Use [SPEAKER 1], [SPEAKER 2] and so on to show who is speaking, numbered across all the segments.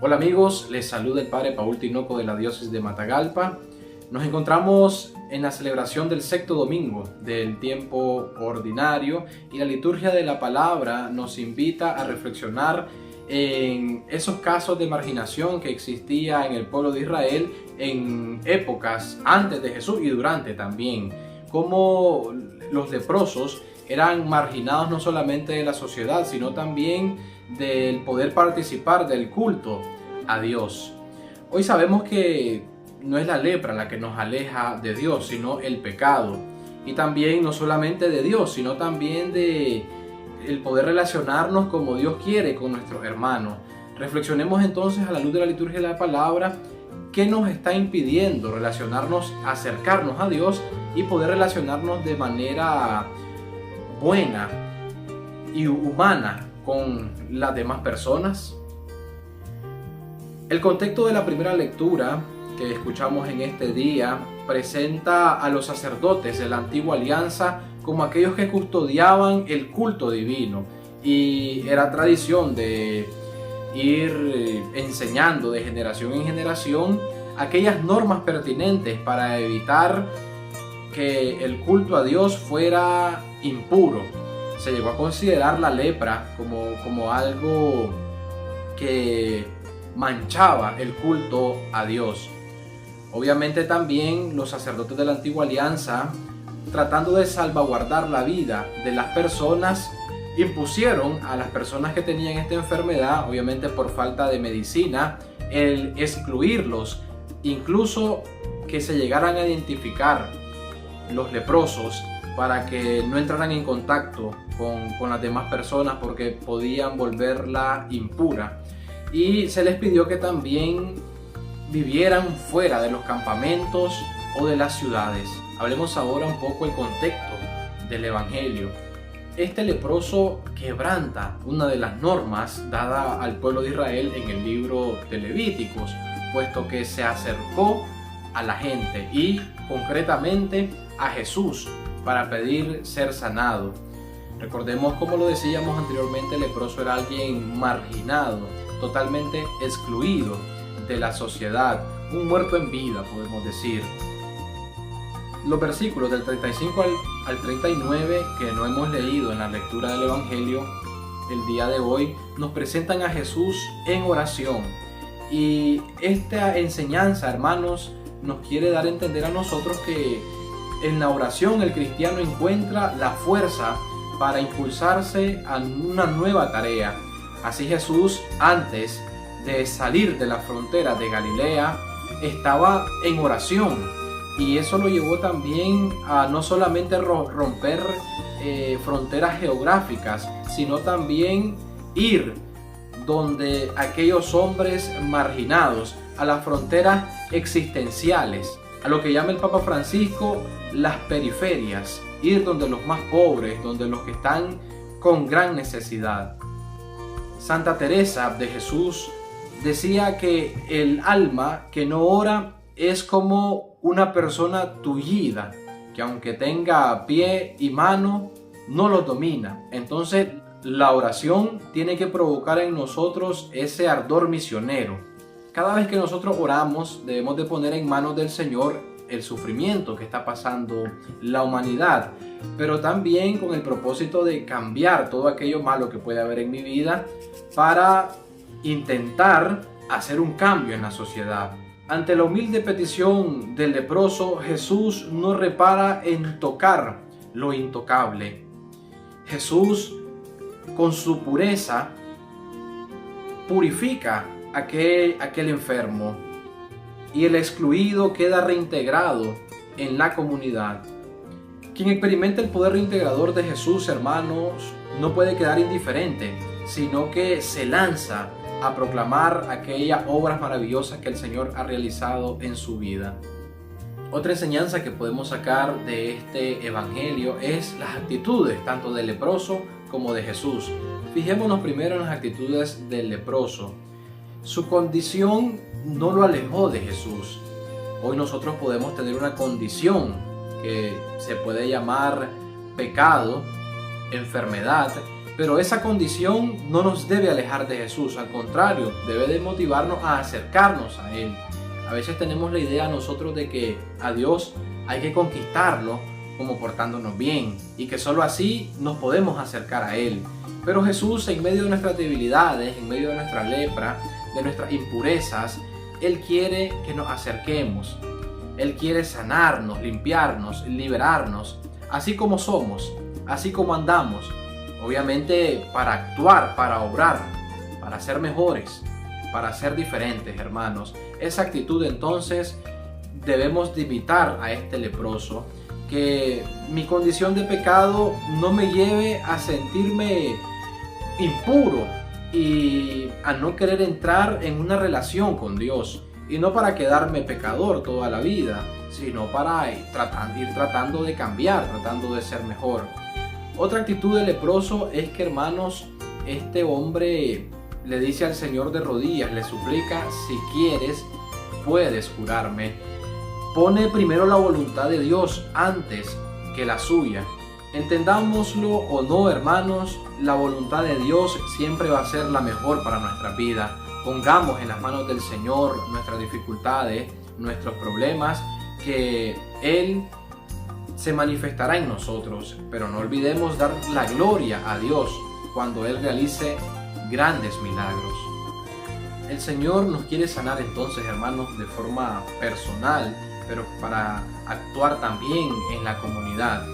[SPEAKER 1] Hola amigos, les saluda el Padre Paul Tinoco de la Diócesis de Matagalpa. Nos encontramos en la celebración del sexto domingo del tiempo ordinario y la liturgia de la palabra nos invita a reflexionar en esos casos de marginación que existía en el pueblo de Israel en épocas antes de Jesús y durante también. Cómo los leprosos eran marginados no solamente de la sociedad, sino también del poder participar del culto a Dios. Hoy sabemos que no es la lepra la que nos aleja de Dios, sino el pecado. Y también no solamente de Dios, sino también de el poder relacionarnos como Dios quiere con nuestros hermanos. Reflexionemos entonces a la luz de la liturgia de la palabra qué nos está impidiendo relacionarnos, acercarnos a Dios y poder relacionarnos de manera buena y humana con las demás personas. El contexto de la primera lectura que escuchamos en este día presenta a los sacerdotes de la antigua alianza como aquellos que custodiaban el culto divino, y era tradición de ir enseñando de generación en generación aquellas normas pertinentes para evitar que el culto a Dios fuera impuro. Se llegó a considerar la lepra como algo que manchaba el culto a Dios. Obviamente también los sacerdotes de la antigua alianza, tratando de salvaguardar la vida de las personas, impusieron a las personas que tenían esta enfermedad, obviamente por falta de medicina, el excluirlos, incluso que se llegaran a identificar los leprosos para que no entraran en contacto con las demás personas porque podían volverla impura. Y se les pidió que también vivieran fuera de los campamentos o de las ciudades. Hablemos ahora un poco el contexto del Evangelio. Este leproso quebranta una de las normas dadas al pueblo de Israel en el libro de Levíticos, puesto que se acercó a la gente y concretamente a Jesús para pedir ser sanado. Recordemos, como lo decíamos anteriormente, el leproso era alguien marginado, totalmente excluido de la sociedad, un muerto en vida, podemos decir. Los versículos del 35 al 39 que no hemos leído en la lectura del Evangelio el día de hoy nos presentan a Jesús en oración, y esta enseñanza, hermanos, nos quiere dar a entender a nosotros que en la oración el cristiano encuentra la fuerza para impulsarse a una nueva tarea. Así Jesús, antes de salir de la frontera de Galilea, estaba en oración, y eso lo llevó también a no solamente romper fronteras geográficas, sino también ir donde aquellos hombres marginados, a las fronteras existenciales, a lo que llama el Papa Francisco las periferias, ir donde los más pobres, donde los que están con gran necesidad. Santa Teresa de Jesús decía que el alma que no ora es como una persona tullida, que aunque tenga pie y mano, no los domina. Entonces, la oración tiene que provocar en nosotros ese ardor misionero. Cada vez que nosotros oramos, debemos de poner en manos del Señor el sufrimiento que está pasando la humanidad, pero también con el propósito de cambiar todo aquello malo que puede haber en mi vida para intentar hacer un cambio en la sociedad. Ante la humilde petición del leproso, Jesús no repara en tocar lo intocable. Jesús, con su pureza, purifica aquel enfermo, y el excluido queda reintegrado en la comunidad. Quien experimenta el poder reintegrador de Jesús, hermanos, no puede quedar indiferente, sino que se lanza a proclamar aquellas obras maravillosas que el Señor ha realizado en su vida. Otra enseñanza que podemos sacar de este evangelio es las actitudes tanto del leproso como de Jesús. Fijémonos primero en las actitudes del leproso. Su condición no lo alejó de Jesús. Hoy nosotros podemos tener una condición que se puede llamar pecado, enfermedad, Pero esa condición no nos debe alejar de Jesús, al contrario, debe de motivarnos a acercarnos a Él. A veces tenemos la idea nosotros de que a Dios hay que conquistarlo como portándonos bien y que solo así nos podemos acercar a Él. Pero Jesús, en medio de nuestras debilidades, en medio de nuestra lepra, de nuestras impurezas, Él quiere que nos acerquemos. Él quiere sanarnos, limpiarnos, liberarnos, así como somos, así como andamos. Obviamente para actuar, para obrar, para ser mejores, para ser diferentes, hermanos. Esa actitud entonces debemos de imitar a este leproso. Que mi condición de pecado no me lleve a sentirme impuro y a no querer entrar en una relación con Dios. Y no para quedarme pecador toda la vida, sino para ir tratando de cambiar, tratando de ser mejor. Otra actitud del leproso es que, hermanos, este hombre le dice al Señor de rodillas, le suplica: si quieres, puedes curarme. Pone primero la voluntad de Dios antes que la suya. Entendámoslo o no, hermanos, la voluntad de Dios siempre va a ser la mejor para nuestra vida. Pongamos en las manos del Señor nuestras dificultades, nuestros problemas, que Él se manifestará en nosotros. Pero no olvidemos dar la gloria a Dios cuando Él realice grandes milagros. El Señor nos quiere sanar entonces, hermanos, de forma personal, pero para actuar también en la comunidad.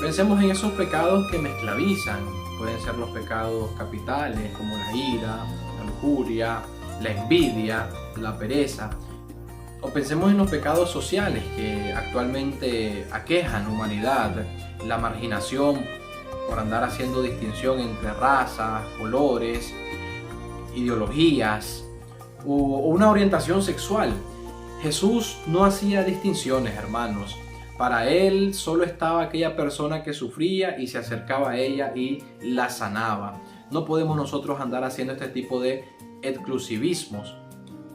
[SPEAKER 1] Pensemos en esos pecados que me esclavizan. Pueden ser los pecados capitales como la ira, la lujuria, la envidia, la pereza. O pensemos en los pecados sociales que actualmente aquejan la humanidad, la marginación por andar haciendo distinción entre razas, colores, ideologías o una orientación sexual. Jesús no hacía distinciones, hermanos. Para Él solo estaba aquella persona que sufría y se acercaba a ella y la sanaba. No podemos nosotros andar haciendo este tipo de exclusivismos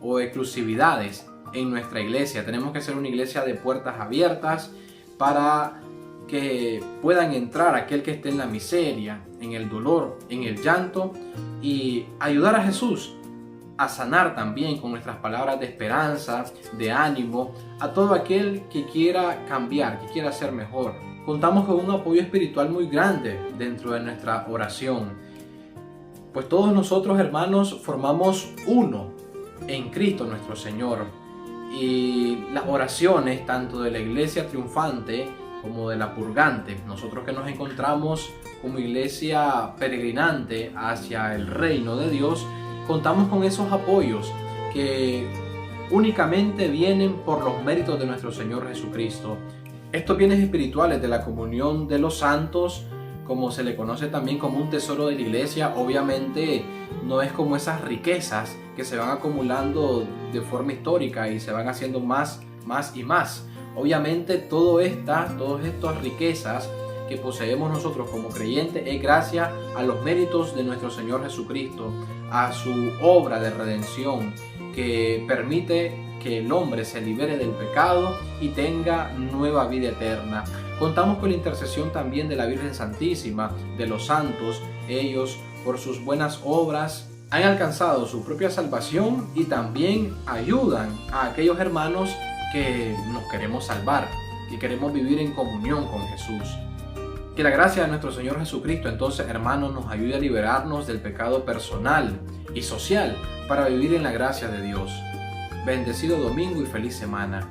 [SPEAKER 1] o exclusividades en nuestra iglesia. Tenemos que ser una iglesia de puertas abiertas para que puedan entrar aquel que esté en la miseria, en el dolor, en el llanto, y ayudar a Jesús a sanar también con nuestras palabras de esperanza, de ánimo, a todo aquel que quiera cambiar, que quiera ser mejor. Contamos con un apoyo espiritual muy grande dentro de nuestra oración, pues todos nosotros, hermanos, formamos uno en Cristo nuestro Señor. Y las oraciones tanto de la iglesia triunfante como de la purgante, nosotros que nos encontramos como iglesia peregrinante hacia el reino de Dios, contamos con esos apoyos que únicamente vienen por los méritos de nuestro Señor Jesucristo. Estos bienes espirituales de la comunión de los santos, como se le conoce también como un tesoro de la iglesia, obviamente no es como esas riquezas que se van acumulando de forma histórica y se van haciendo más y más. Obviamente todas estas riquezas que poseemos nosotros como creyentes es gracias a los méritos de nuestro Señor Jesucristo, a su obra de redención que permite que el hombre se libere del pecado y tenga nueva vida eterna. Contamos con la intercesión también de la Virgen Santísima, de los santos. Ellos, por sus buenas obras, han alcanzado su propia salvación y también ayudan a aquellos hermanos que nos queremos salvar, que queremos vivir en comunión con Jesús. Que la gracia de nuestro Señor Jesucristo, entonces, hermanos, nos ayude a liberarnos del pecado personal y social para vivir en la gracia de Dios. Bendecido domingo y feliz semana.